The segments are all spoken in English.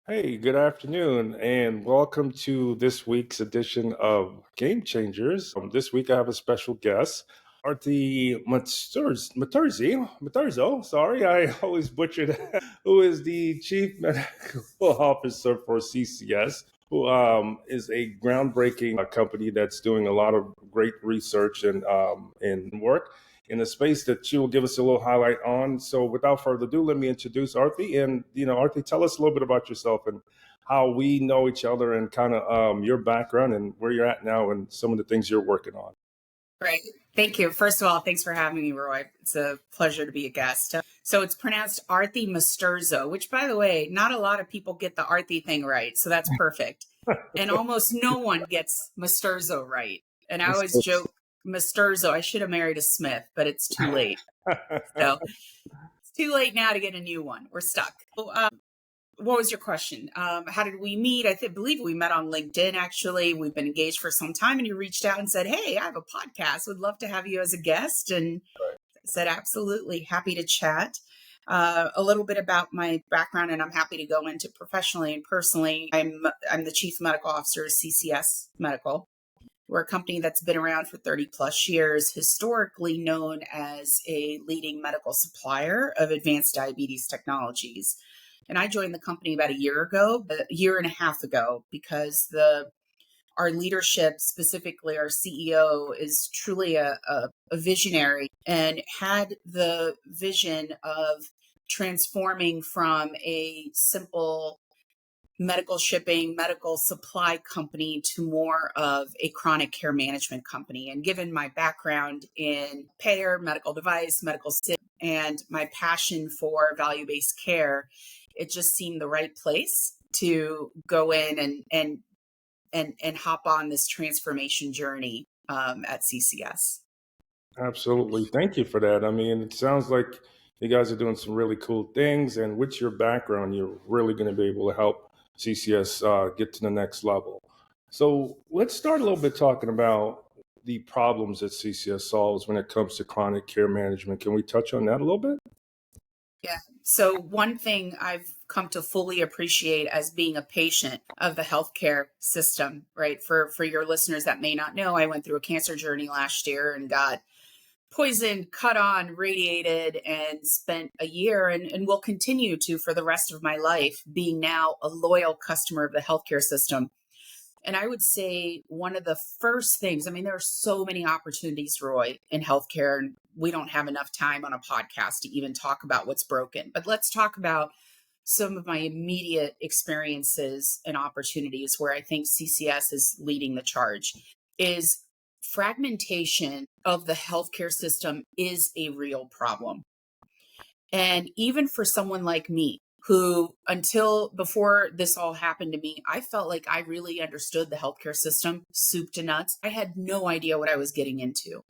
Hey, good afternoon, and welcome to this week's edition of Game Changers. This week I have a special guest, Arti Maturzo, sorry, I always butchered, who is the Chief Medical Officer for CCS, who is a groundbreaking company that's doing a lot of great research and work in a space that she will give us a little highlight on. So without further ado, let me introduce Arti. And, Arti, tell us a little bit about yourself and how we know each other and kind of your background and where you're at now and some of the things you're working on. Right. Thank you. First of all, thanks for having me, Roy. It's a pleasure to be a guest. So it's pronounced Arti Masturzo, which, by the way, not a lot of people get the Arti thing right. So that's perfect. And almost no one gets Masturzo right. And I always joke, Masturzo, I should have married a Smith, but it's too late. So it's too late now to get a new one. We're stuck. What was your question? How did we meet? Believe we met on LinkedIn, actually. We've been engaged for some time, and you reached out and said, hey, I have a podcast. Would love to have you as a guest. And I said, absolutely. Happy to chat. A little bit about my background, and I'm happy to go into professionally and personally. I'm the Chief Medical Officer of CCS Medical. We're a company that's been around for 30 plus years, historically known as a leading medical supplier of advanced diabetes technologies. And I joined the company about a year and a half ago, because our leadership, specifically our CEO, is truly a visionary and had the vision of transforming from a simple medical shipping, medical supply company to more of a chronic care management company. And given my background in payer, medical device, medical SIP, and my passion for value-based care, it just seemed the right place to go in and hop on this transformation journey at CCS. Absolutely. Thank you for that. I mean, it sounds like you guys are doing some really cool things. And with your background, you're really going to be able to help CCS get to the next level. So let's start a little bit talking about the problems that CCS solves when it comes to chronic care management. Can we touch on that a little bit? Yeah. So one thing I've come to fully appreciate as being a patient of the healthcare system, right? For your listeners that may not know, I went through a cancer journey last year and got poisoned, cut on, radiated, and spent a year and will continue to for the rest of my life being now a loyal customer of the healthcare system. And I would say one of the first things, I mean, there are so many opportunities, Roy, in healthcare, and we don't have enough time on a podcast to even talk about what's broken. But let's talk about some of my immediate experiences and opportunities where I think CCS is leading the charge. Is fragmentation of the healthcare system is a real problem. And even for someone like me, who until before this all happened to me, I felt like I really understood the healthcare system, soup to nuts. I had no idea what I was getting into.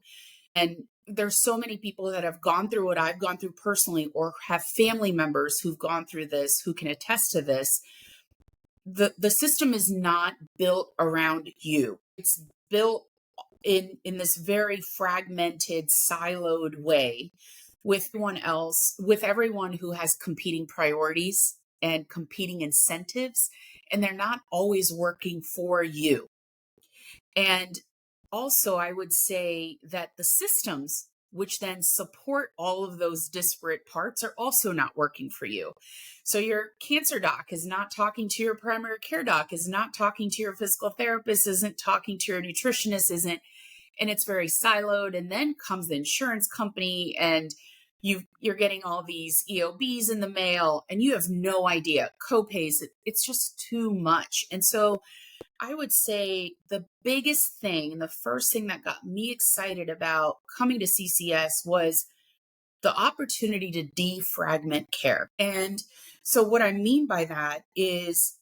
And there's so many people that have gone through what I've gone through personally, or have family members who've gone through this, who can attest to this. The system is not built around you. It's built in this very fragmented, siloed way with everyone who has competing priorities and competing incentives, and they're not always working for you. And also, I would say that the systems which then support all of those disparate parts are also not working for you. So your cancer doc is not talking to your primary care doc, is not talking to your physical therapist, isn't talking to your nutritionist, and it's very siloed. And then comes the insurance company, and you're getting all these EOBs in the mail, and you have no idea, copays. It's just too much. And so I would say the biggest thing, the first thing that got me excited about coming to CCS was the opportunity to defragment care. And so what I mean by that is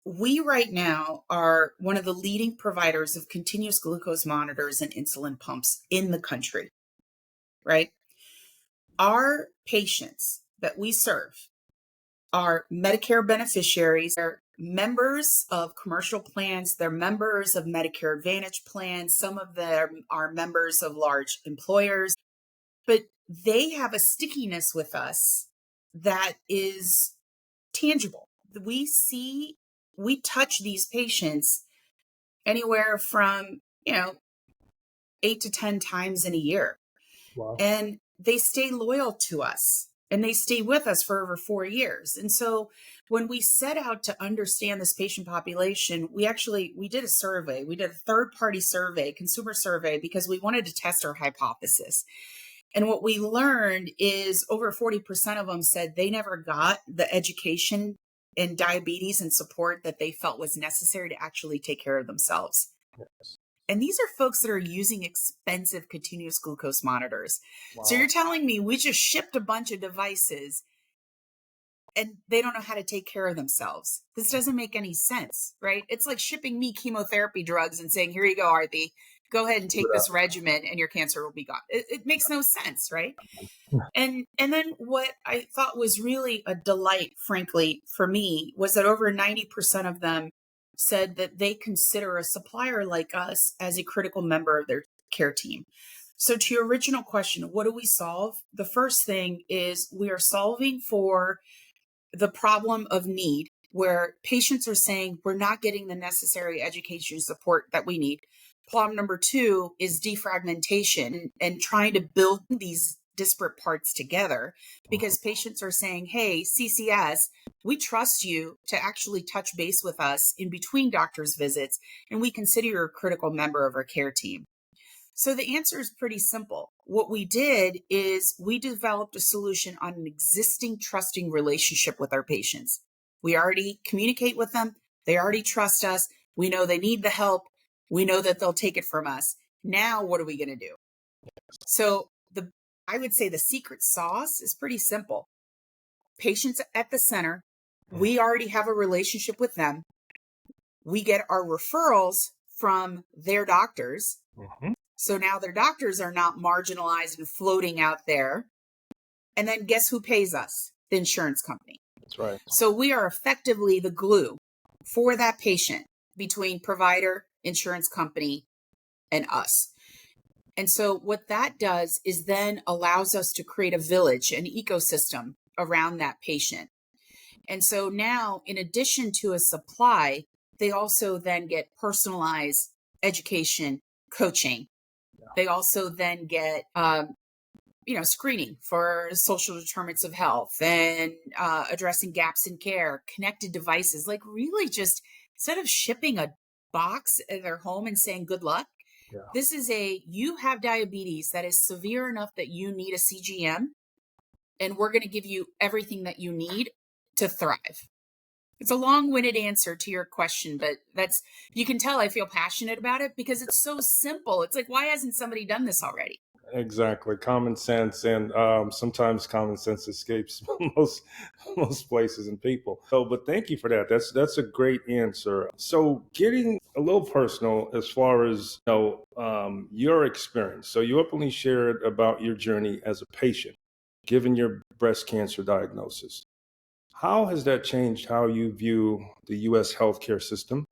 we right now are one of the leading providers of continuous glucose monitors and insulin pumps in the country, right? Our patients that we serve are Medicare beneficiaries, they're members of commercial plans, they're members of Medicare Advantage plans, some of them are members of large employers, but they have a stickiness with us that is tangible. we touch these patients anywhere from, 8 to 10 times in a year. Wow. And they stay loyal to us and they stay with us for over 4 years. And so when we set out to understand this patient population, we did a survey. We did a third-party survey, consumer survey, because we wanted to test our hypothesis. And what we learned is over 40% of them said they never got the education in diabetes and support that they felt was necessary to actually take care of themselves. Yes. And these are folks that are using expensive continuous glucose monitors. Wow. So you're telling me we just shipped a bunch of devices and they don't know how to take care of themselves. This doesn't make any sense, right? It's like shipping me chemotherapy drugs and saying, here you go, Arti, go ahead and take this regimen and your cancer will be gone. It makes no sense, right? And then what I thought was really a delight, frankly, for me, was that over 90% of them said that they consider a supplier like us as a critical member of their care team. So to your original question, what do we solve? The first thing is we are solving for the problem of need, where patients are saying we're not getting the necessary education support that we need. Problem number 2 is defragmentation and trying to build these disparate parts together, because patients are saying, hey, CCS, we trust you to actually touch base with us in between doctor's visits, and we consider you a critical member of our care team. So the answer is pretty simple. What we did is we developed a solution on an existing trusting relationship with our patients. We already communicate with them. They already trust us. We know they need the help. We know that they'll take it from us. Now, what are we going to do? So I would say the secret sauce is pretty simple. Patients at the center. We already have a relationship with them. We get our referrals from their doctors. Mm-hmm. So now their doctors are not marginalized and floating out there. And then guess who pays us? The insurance company. That's right. So we are effectively the glue for that patient between provider, insurance company, and us. And so what that does is then allows us to create a village, an ecosystem around that patient. And so now, in addition to a supply, they also then get personalized education, coaching. They also then get, screening for social determinants of health and addressing gaps in care, connected devices, like really just instead of shipping a box at their home and saying good luck, this is you have diabetes that is severe enough that you need a CGM, and we're going to give you everything that you need to thrive. It's a long-winded answer to your question, but you can tell I feel passionate about it because it's so simple. It's like, why hasn't somebody done this already? Exactly. Common sense. And sometimes common sense escapes most places and people. But thank you for that. That's a great answer. So getting a little personal as far as your experience. So you openly shared about your journey as a patient, given your breast cancer diagnosis. How has that changed how you view the U.S. healthcare system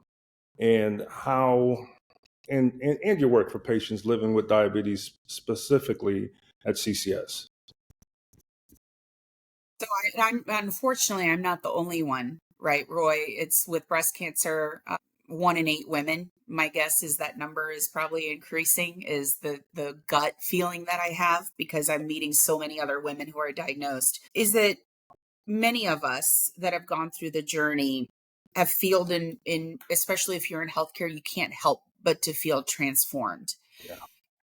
and how and your work for patients living with diabetes, specifically at CCS? So unfortunately, I'm not the only one, right, Roy? It's with breast cancer, 1 in 8 women. My guess is that number is probably increasing, is the gut feeling that I have because I'm meeting so many other women who are diagnosed, is that many of us that have gone through the journey have felt in especially if you're in healthcare, you can't help but to feel transformed. Yeah.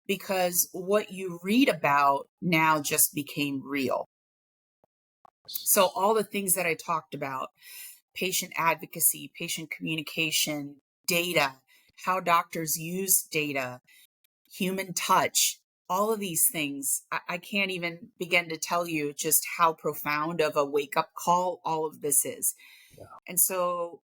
Because what you read about now just became real. So all the things that I talked about, patient advocacy, patient communication, data, how doctors use data, human touch, all of these things, I can't even begin to tell you just how profound of a wake-up call all of this is. Yeah. And so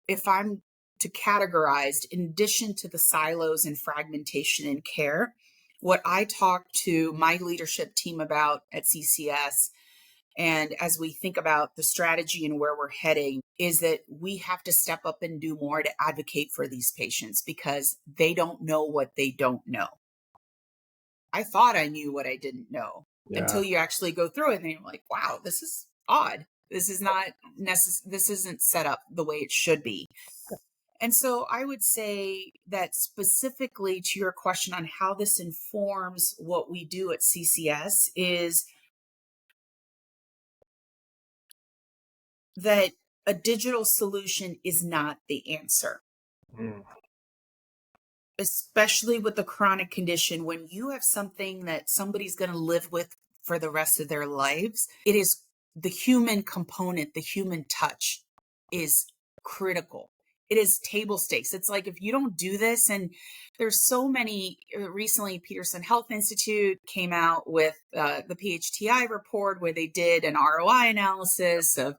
if I'm to categorize, in addition to the silos and fragmentation in care, what I talk to my leadership team about at CCS, and as we think about the strategy and where we're heading, is that we have to step up and do more to advocate for these patients because they don't know what they don't know. I thought I knew what I didn't know until you actually go through it and you're like, wow, this is odd. This is not this isn't set up the way it should be. And so I would say that specifically to your question on how this informs what we do at CCS is that a digital solution is not the answer, Mm, especially with the chronic condition. When you have something that somebody's going to live with for the rest of their lives, it is the human component, the human touch is critical. It is table stakes. It's like if you don't do this, and there's so many. Recently, Peterson Health Institute came out with the PHTI report where they did an ROI analysis of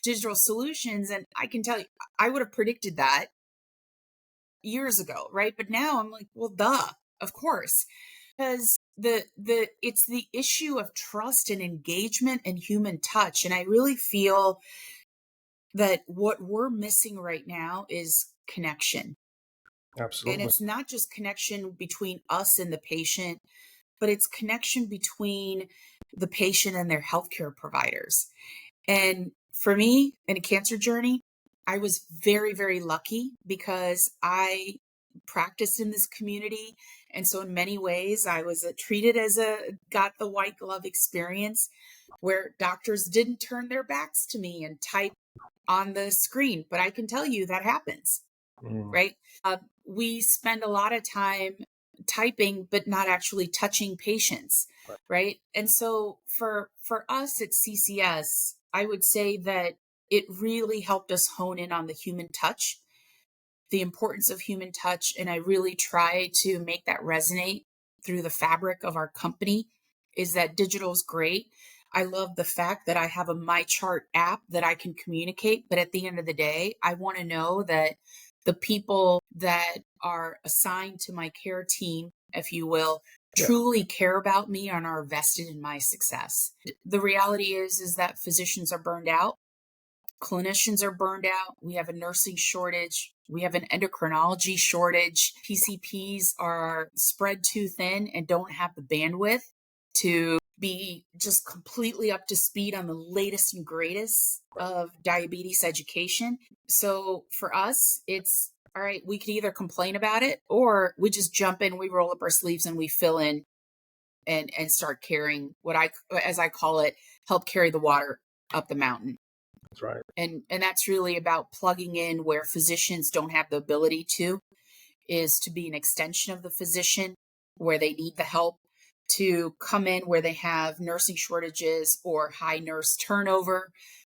digital solutions. And I can tell you, I would have predicted that years ago, right? But now I'm like, well, duh, of course. Because it's the issue of trust and engagement and human touch. And I really feel that what we're missing right now is connection. And absolutely. it's not just connection between us and the patient, but it's connection between the patient and their healthcare providers. And for me, in a cancer journey, I was very, very lucky because I practiced in this community. And so, in many ways, I was treated as got the white glove experience where doctors didn't turn their backs to me and type on the screen. But I can tell you that happens, Mm, right? We spend a lot of time typing but not actually touching patients, right? And so for us at CCS, I would say that it really helped us hone in on the human touch, the importance of human touch, and I really try to make that resonate through the fabric of our company. Is that digital is great. I love the fact that I have a My Chart app that I can communicate, but at the end of the day, I want to know that the people that are assigned to my care team, if you will, yeah, truly care about me and are vested in my success. The reality is that physicians are burned out. Clinicians are burned out. We have a nursing shortage. We have an endocrinology shortage. PCPs are spread too thin and don't have the bandwidth to be just completely up to speed on the latest and greatest of diabetes education. So for us, it's all right, we could either complain about it or we just jump in, we roll up our sleeves and we fill in and start carrying what as I call it, help carry the water up the mountain. that's right. And that's really about plugging in where physicians don't have the ability to, is to be an extension of the physician where they need the help, to come in where they have nursing shortages or high nurse turnover,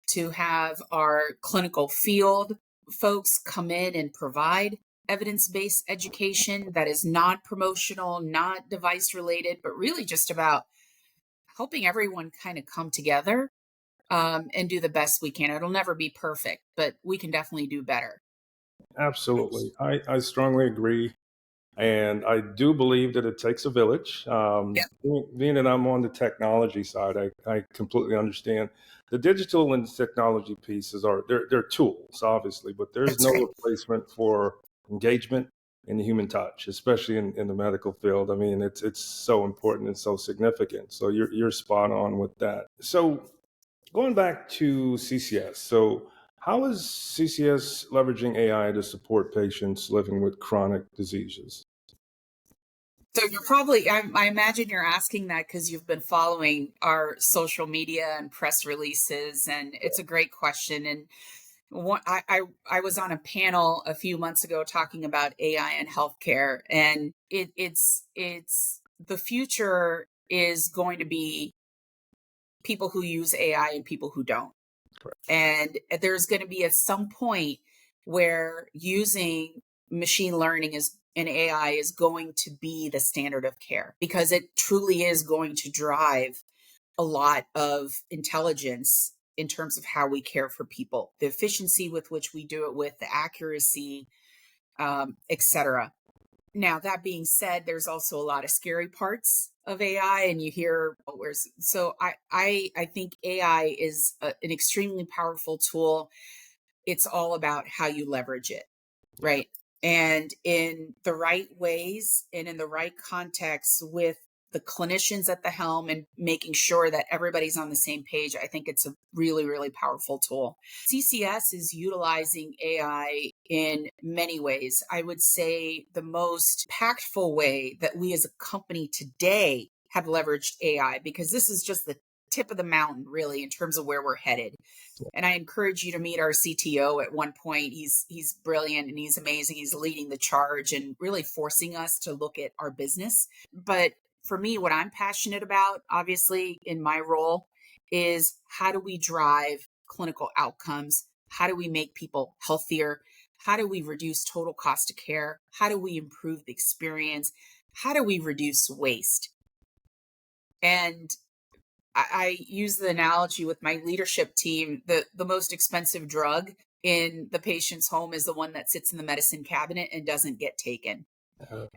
to have our clinical field folks come in and provide evidence-based education that is not promotional, not device related, but really just about helping everyone kind of come together and do the best we can. It'll never be perfect, but we can definitely do better. Absolutely. I strongly agree. And I do believe that it takes a village. Yeah, Being that I'm on the technology side, I completely understand. The digital and technology pieces they're tools, obviously, but there's that's no right. replacement for engagement and the human touch, especially in the medical field. I mean, it's so important and so significant. So you're spot on with that. So going back to CCS, so how is CCS leveraging AI to support patients living with chronic diseases? So you're probably, I imagine you're asking that because you've been following our social media and press releases, and it's a great question. And I was on a panel a few months ago talking about AI and healthcare, and it's the future is going to be people who use AI and people who don't. And there's going to be at some point where using machine learning is and AI is going to be the standard of care because it truly is going to drive a lot of intelligence in terms of how we care for people, the efficiency with which we do it, with the accuracy, etc. Now, that being said, there's also a lot of scary parts of AI, and you hear where's so I think AI is an extremely powerful tool. It's all about how you leverage it, right? And in the right ways and in the right context with the clinicians at the helm and making sure that everybody's on the same page, I think it's a really, really powerful tool. CCS is utilizing AI in many ways. I would say the most impactful way that we as a company today have leveraged AI, because this is just the tip of the mountain, really, in terms of where we're headed. And I encourage you to meet our CTO at one point. He's brilliant and he's amazing. He's leading the charge and really forcing us to look at our business. But for me, what I'm passionate about, obviously, in my role, is how do we drive clinical outcomes? How do we make people healthier? How do we reduce total cost of care? How do we improve the experience? How do we reduce waste? And I use the analogy with my leadership team. The most expensive drug in the patient's home is the one that sits in the medicine cabinet and doesn't get taken.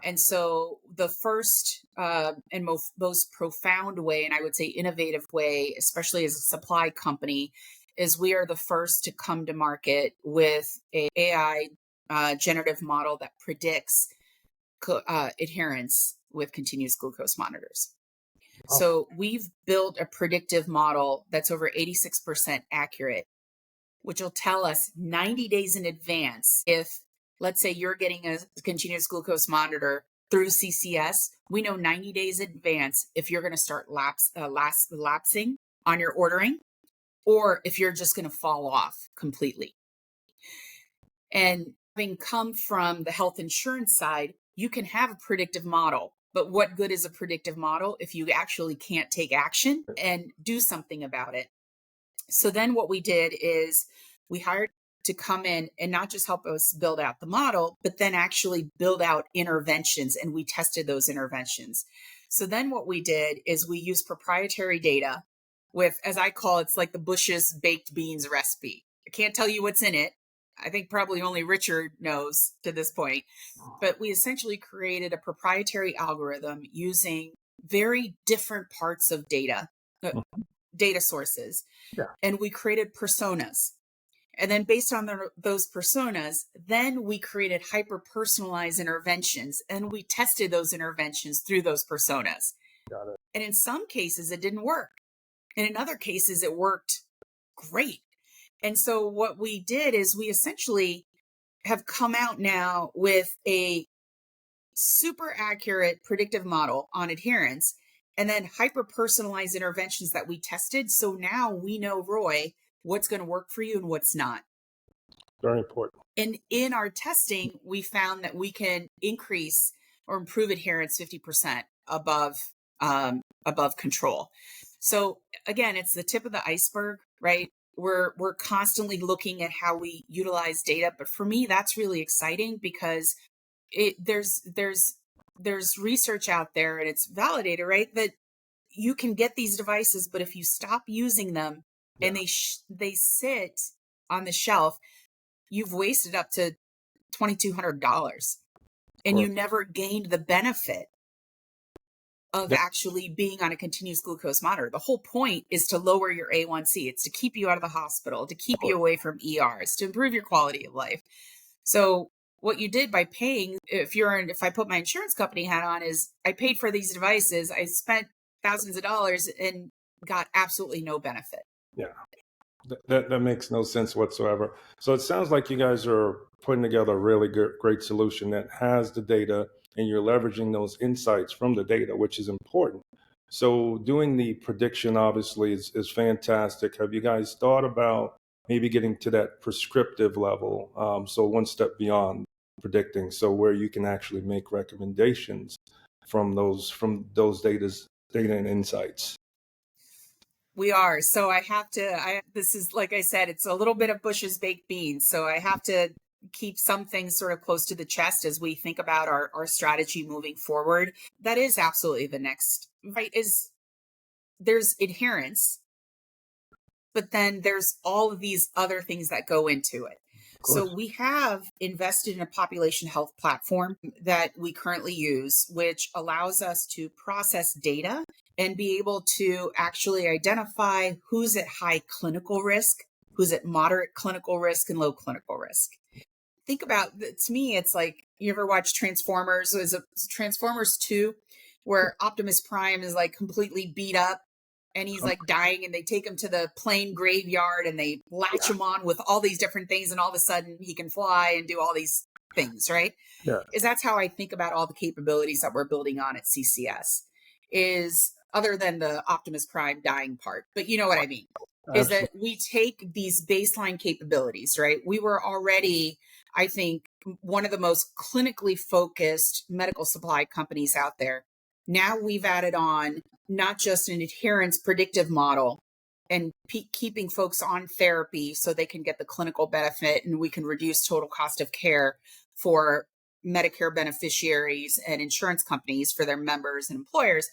And so the first and most profound way, and I would say innovative way, especially as a supply company, is we are the first to come to market with a AI generative model that predicts adherence with continuous glucose monitors. So we've built a predictive model that's over 86% accurate, which will tell us 90 days in advance if, let's say, you're getting a continuous glucose monitor through CCS. We know 90 days in advance if you're going to start lapsing on your ordering, or if you're just going to fall off completely. And having come from the health insurance side, you can have a predictive model. But what good is a predictive model if you actually can't take action and do something about it? So then what we did is we hired to come in and not just help us build out the model, but then actually build out interventions. And we tested those interventions. So then what we did is we used proprietary data with, as I call it, it's like the Bush's baked beans recipe. I can't tell you what's in it. I think probably only Richard knows to this point, but we essentially created a proprietary algorithm using very different parts of data sources. Yeah. And we created personas. And then based on those personas, then we created hyper-personalized interventions, and we tested those interventions through those personas. Got it. And in some cases, it didn't work. And in other cases, it worked great. And so what we did is we essentially have come out now with a super accurate predictive model on adherence and then hyper-personalized interventions that we tested. So now we know, Roy, what's going to work for you and what's not. Very important. And in our testing, we found that we can increase or improve adherence 50% above control. So again, it's the tip of the iceberg, right? We're constantly looking at how we utilize data, but for me, that's really exciting because there's research out there and it's validated, right? That you can get these devices, but if you stop using them and they sit on the shelf, you've wasted up to $2,200 and you never gained the benefit of actually being on a continuous glucose monitor. The whole point is to lower your A1C. It's to keep you out of the hospital, to keep you away from ERs, to improve your quality of life. So what you did by paying, if I put my insurance company hat on, is I paid for these devices. I spent thousands of dollars and got absolutely no benefit. Yeah. That makes no sense whatsoever. So it sounds like you guys are putting together a really great solution that has the data and you're leveraging those insights from the data, which is important. So doing the prediction obviously is fantastic. Have you guys thought about maybe getting to that prescriptive level? So one step beyond predicting, so where you can actually make recommendations from those data and insights. We are. So this is, like I said, it's a little bit of Bush's baked beans. So I have to keep some things sort of close to the chest as we think about our strategy moving forward. That is absolutely the next, right? There's adherence, but then there's all of these other things that go into it. So we have invested in a population health platform that we currently use, which allows us to process data and be able to actually identify who's at high clinical risk, who's at moderate clinical risk, and low clinical risk. Think about, to me, it's like, you ever watch Transformers? It was Transformers 2. where Optimus Prime is like completely beat up and he's like dying, and they take him to the plane graveyard and they latch him on with all these different things, and all of a sudden he can fly and do all these things, right? Yeah. Is that's how I think about all the capabilities that we're building on at CCS, is other than the Optimus Prime dying part, but you know what I mean, is Absolutely. that we take these baseline capabilities, right? We were already, I think, one of the most clinically focused medical supply companies out there. Now we've added on not just an adherence predictive model and keeping folks on therapy so they can get the clinical benefit and we can reduce total cost of care for Medicare beneficiaries and insurance companies for their members and employers,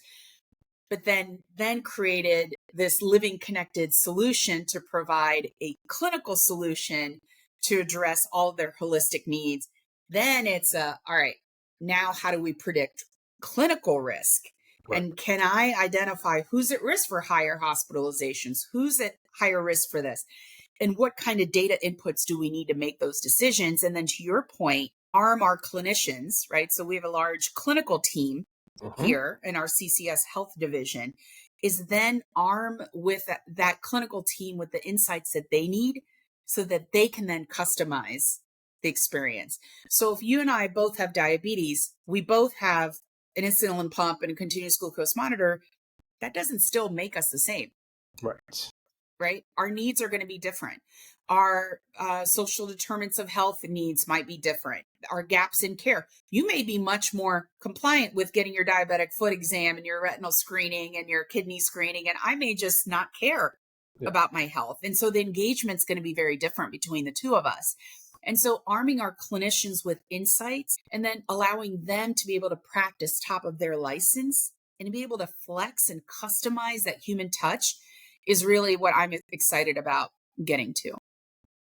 but then created this living connected solution to provide a clinical solution to address all their holistic needs. Then it's all right, now how do we predict clinical risk? Right. And can I identify who's at risk for higher hospitalizations? Who's at higher risk for this? And what kind of data inputs do we need to make those decisions? And then to your point, arm our clinicians, right? So we have a large clinical team here in our CCS health division, is then arm with that clinical team with the insights that they need so that they can then customize the experience. So if you and I both have diabetes, we both have an insulin pump and a continuous glucose monitor, that doesn't still make us the same. Right. Right? Our needs are going to be different. Our social determinants of health needs might be different. Our gaps in care. You may be much more compliant with getting your diabetic foot exam and your retinal screening and your kidney screening, and I may just not care about my health. And so the engagement's going to be very different between the two of us. And so arming our clinicians with insights and then allowing them to be able to practice top of their license and to be able to flex and customize that human touch is really what I'm excited about getting to.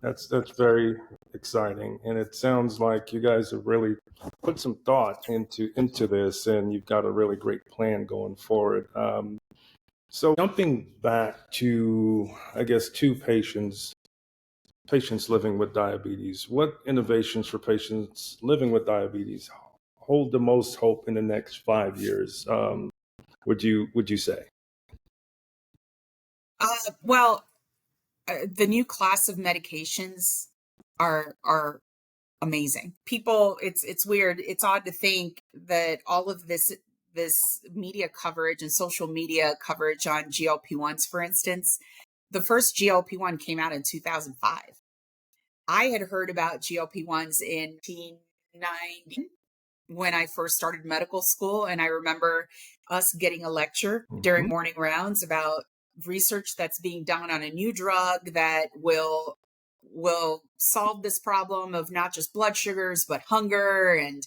That's very exciting, and it sounds like you guys have really put some thought into this, and you've got a really great plan going forward. So jumping back to, I guess, two patients living with diabetes, what innovations for patients living with diabetes hold the most hope in the next 5 years? Would you say? Well, the new class of medications are amazing. People, it's weird. It's odd to think that all of this media coverage and social media coverage on GLP-1s, for instance, the first GLP-1 came out in 2005. I had heard about GLP-1s in 1990 when I first started medical school. And I remember us getting a lecture during morning rounds about research that's being done on a new drug that will solve this problem of not just blood sugars, but hunger. And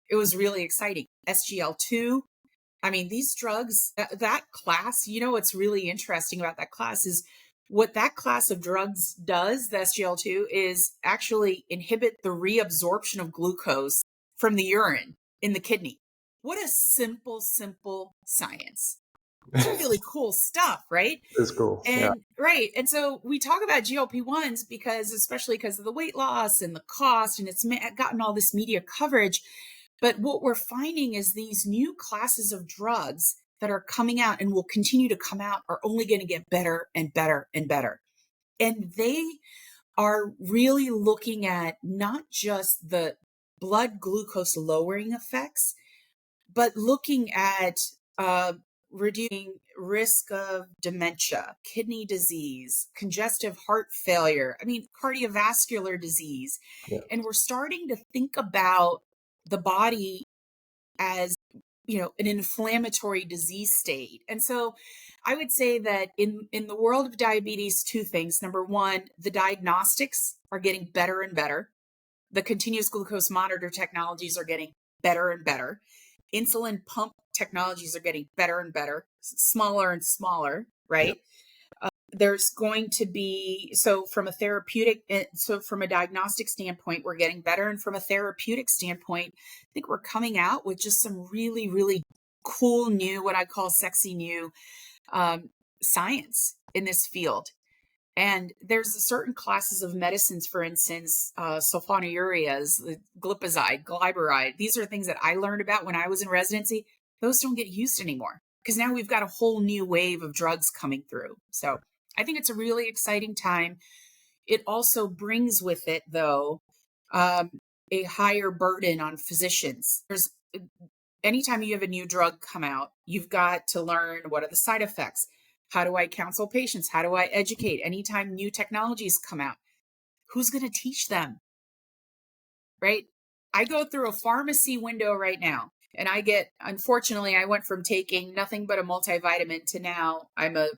it was really exciting. SGL2. I mean, these drugs, that class, you know, what's really interesting about that class is what that class of drugs does, the SGL2, is actually inhibit the reabsorption of glucose from the urine in the kidney. What a simple science. It's really cool stuff, right? It's cool. And right. And so we talk about GLP-1s especially because of the weight loss and the cost, and it's gotten all this media coverage. But what we're finding is these new classes of drugs that are coming out and will continue to come out are only going to get better and better and better. And they are really looking at not just the blood glucose lowering effects, but looking at reducing risk of dementia, kidney disease, congestive heart failure, cardiovascular disease. Yeah. And we're starting to think about the body as, an inflammatory disease state. And so I would say that in the world of diabetes, two things. Number one, the diagnostics are getting better and better. The continuous glucose monitor technologies are getting better and better. Insulin pump technologies are getting better and better, smaller and smaller, right? There's going to be, from a diagnostic standpoint, we're getting better. And from a therapeutic standpoint, I think we're coming out with just some really, really cool new, what I call sexy new science in this field. And there's certain classes of medicines, for instance, sulfonylureas, glipizide, glyburide. These are things that I learned about when I was in residency. those don't get used anymore because now we've got a whole new wave of drugs coming through. So I think it's a really exciting time. It also brings with it, though, a higher burden on physicians. Anytime you have a new drug come out, you've got to learn what are the side effects. How do I counsel patients? How do I educate? Anytime new technologies come out, who's going to teach them? Right? I go through a pharmacy window right now and unfortunately, I went from taking nothing but a multivitamin to now I'm a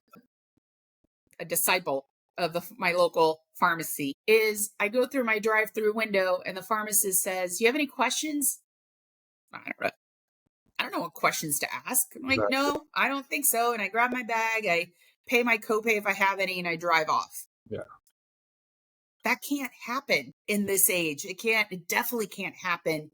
disciple of my local pharmacy. I go through my drive-through window and the pharmacist says, "Do you have any questions?" I don't know what questions to ask. I'm like, "No, I don't think so." And I grab my bag, I pay my copay if I have any, and I drive off. Yeah. That can't happen in this age. It definitely can't happen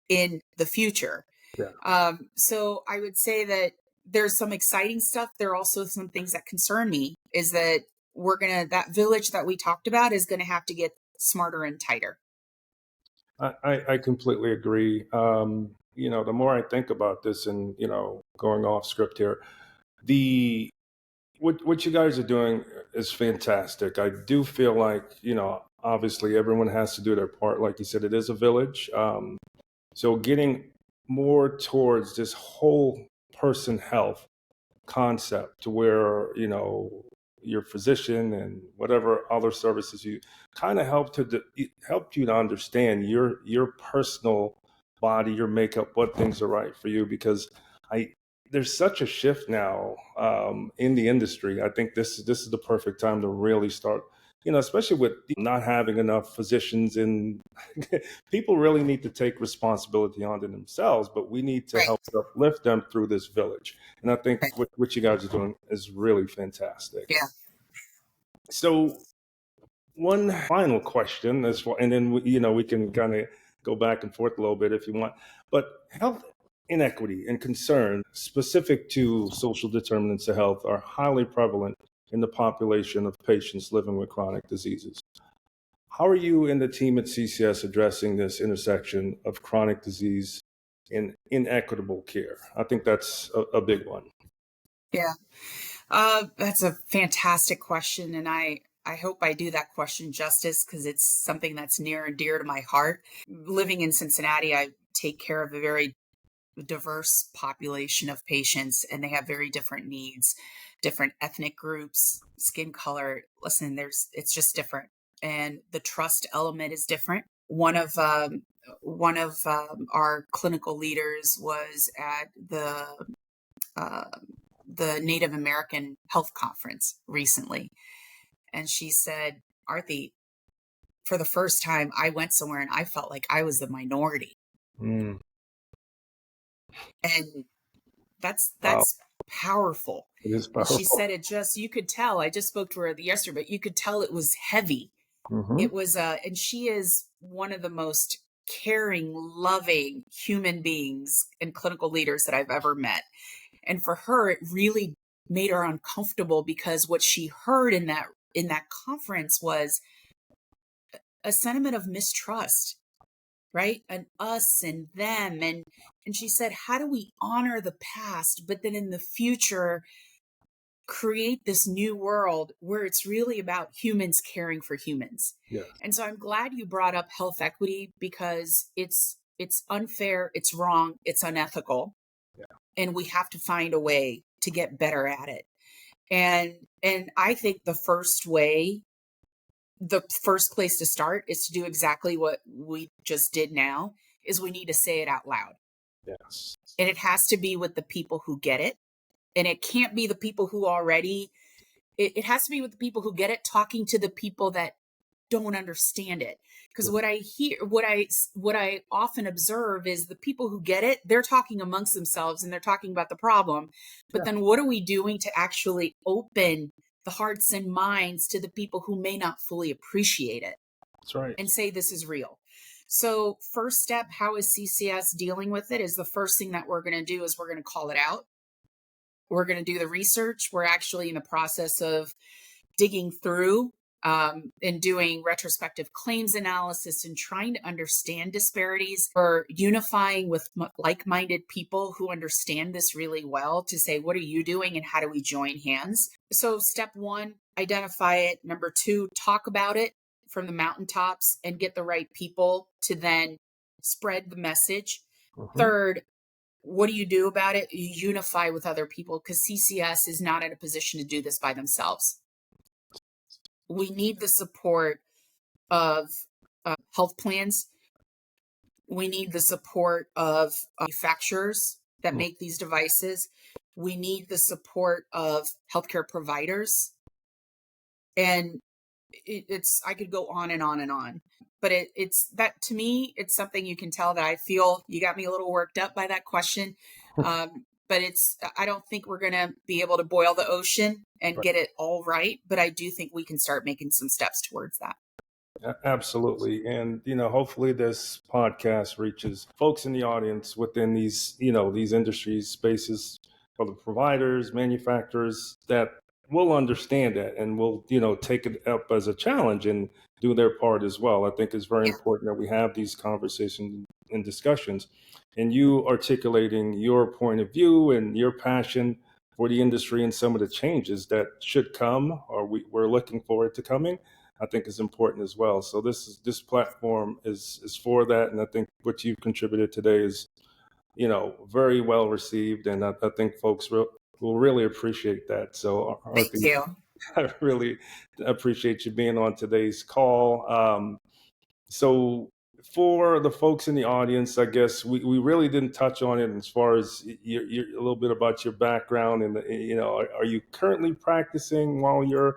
in the future. Yeah. So I would say that there's some exciting stuff. There are also some things that concern me is that that village that we talked about is going to have to get smarter and tighter. I completely agree. The more I think about this and, going off script here, what you guys are doing is fantastic. I do feel like, obviously everyone has to do their part. Like you said, it is a village. So getting more towards this whole person health concept to where, your physician and whatever other services you kind of helped you to understand your personal body, your makeup, what things are right for you. Because I there's such a shift now in the industry. I think this is the perfect time to really start, especially with not having enough physicians, and people really need to take responsibility onto themselves, but we need to help uplift them through this village. And I think what you guys are doing is really fantastic. Yeah. So one final question, and then we can kind of go back and forth a little bit if you want. But health inequity and concern specific to social determinants of health are highly prevalent in the population of patients living with chronic diseases. How are you and the team at CCS addressing this intersection of chronic disease and inequitable care? I think that's a big one. Yeah. That's a fantastic question. And I hope I do that question justice because it's something that's near and dear to my heart. Living in Cincinnati, I take care of a very diverse population of patients, and they have very different needs, different ethnic groups, skin color. Listen, it's just different. And the trust element is different. One of our clinical leaders was at the Native American Health Conference recently. And she said, "Arti, for the first time, I went somewhere and I felt like I was the minority." Mm. And that's Wow. powerful. It is powerful. She said you could tell, I just spoke to her yesterday, but you could tell it was heavy. Mm-hmm. It was, and she is one of the most caring, loving human beings and clinical leaders that I've ever met. And for her, it really made her uncomfortable because what she heard in that conference was a sentiment of mistrust, right? And us and them. And she said, how do we honor the past, but then in the future create this new world where it's really about humans caring for humans? Yeah. And so I'm glad you brought up health equity because it's unfair, it's wrong, it's unethical. Yeah. And we have to find a way to get better at it. And I think the first place to start is to do exactly what we just did now, is we need to say it out loud. Yes. And it has to be with the people who get it. And it can't be the people who it has to be with the people who get it, talking to the people that don't understand it. Because what I often observe is the people who get it, they're talking amongst themselves and they're talking about the problem. But then what are we doing to actually open the hearts and minds to the people who may not fully appreciate it? That's right. And say this is real. So first step, how is CCS dealing with it, is the first thing that we're going to do is we're going to call it out. We're going to do the research. We're actually in the process of digging through in doing retrospective claims analysis and trying to understand disparities, or unifying with like-minded people who understand this really well to say, what are you doing and how do we join hands? So step one, identify it. Number two, talk about it from the mountaintops and get the right people to then spread the message. Third, what do you do about it? You unify with other people, because CCS is not in a position to do this by themselves. We need the support of health plans. We need the support of manufacturers that make these devices. We need the support of healthcare providers. And I could go on and on and on. But it's that, to me, it's something you can tell that I feel you got me a little worked up by that question. But I don't think we're going to be able to boil the ocean and get it all right. But I do think we can start making some steps towards that. Absolutely. And, hopefully this podcast reaches folks in the audience within these, these industries, spaces, for the providers, manufacturers, that will understand that and will, take it up as a challenge and do their part as well. I think it's very important that we have these conversations and discussions, and you articulating your point of view and your passion for the industry and some of the changes that should come, or we're looking forward to coming, I think is important as well. So this platform is for that, and I think what you've contributed today is, very well received, and I think folks will really appreciate that. So, Thank you. I really appreciate you being on today's call. So for the folks in the audience, I guess we really didn't touch on it as far as a little bit about your background, and are you currently practicing while you're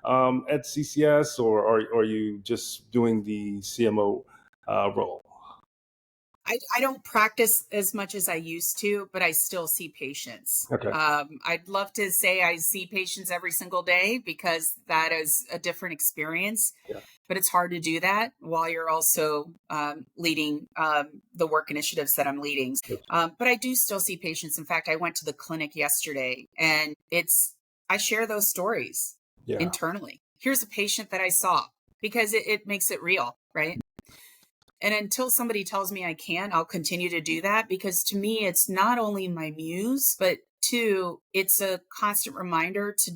at CCS, or are you just doing the CMO role? I don't practice as much as I used to, but I still see patients. Okay. I'd love to say I see patients every single day, because that is a different experience. Yeah. But it's hard to do that while you're also leading the work initiatives that I'm leading. But I do still see patients. In fact, I went to the clinic yesterday, and I share those stories internally. Here's a patient that I saw, because it makes it real, right? And until somebody tells me I can, I'll continue to do that, because to me, it's not only my muse, but two, it's a constant reminder to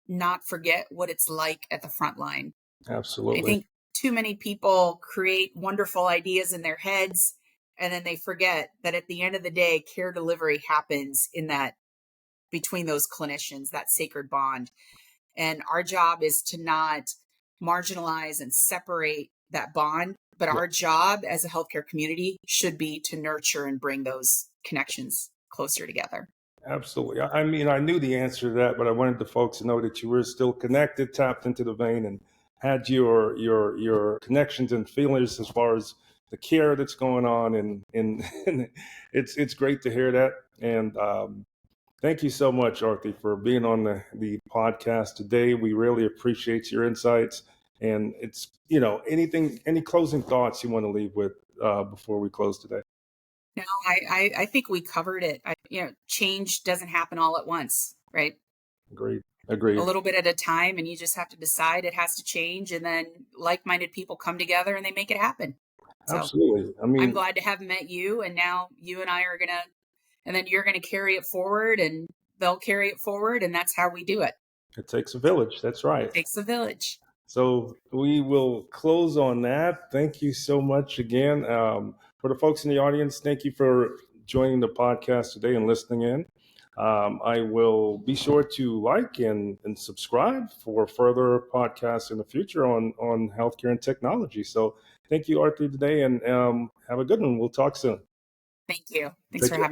not forget what it's like at the front line. Absolutely. I think too many people create wonderful ideas in their heads, and then they forget that at the end of the day, care delivery happens between those clinicians, that sacred bond. And our job is to not marginalize and separate that bond. But our job as a healthcare community should be to nurture and bring those connections closer together. Absolutely. I mean, I knew the answer to that, but I wanted the folks to know that you were still connected, tapped into the vein, and had your connections and feelings as far as the care that's going on. And it's great to hear that. And thank you so much, Arti, for being on the podcast today. We really appreciate your insights. And it's, any closing thoughts you want to leave with before we close today? No, I think we covered it. Change doesn't happen all at once, right? Agreed. A little bit at a time, and you just have to decide it has to change, and then like-minded people come together and they make it happen. Absolutely. I mean, I'm glad to have met you, and now you and I are and then you're gonna carry it forward, and they'll carry it forward, and that's how we do it. It takes a village. That's right. It takes a village. So we will close on that. Thank you so much again. For the folks in the audience, thank you for joining the podcast today and listening in. I will be sure to like and subscribe for further podcasts in the future on healthcare and technology. So thank you, Arti, today, and have a good one. We'll talk soon. Thank you. Thanks for having me.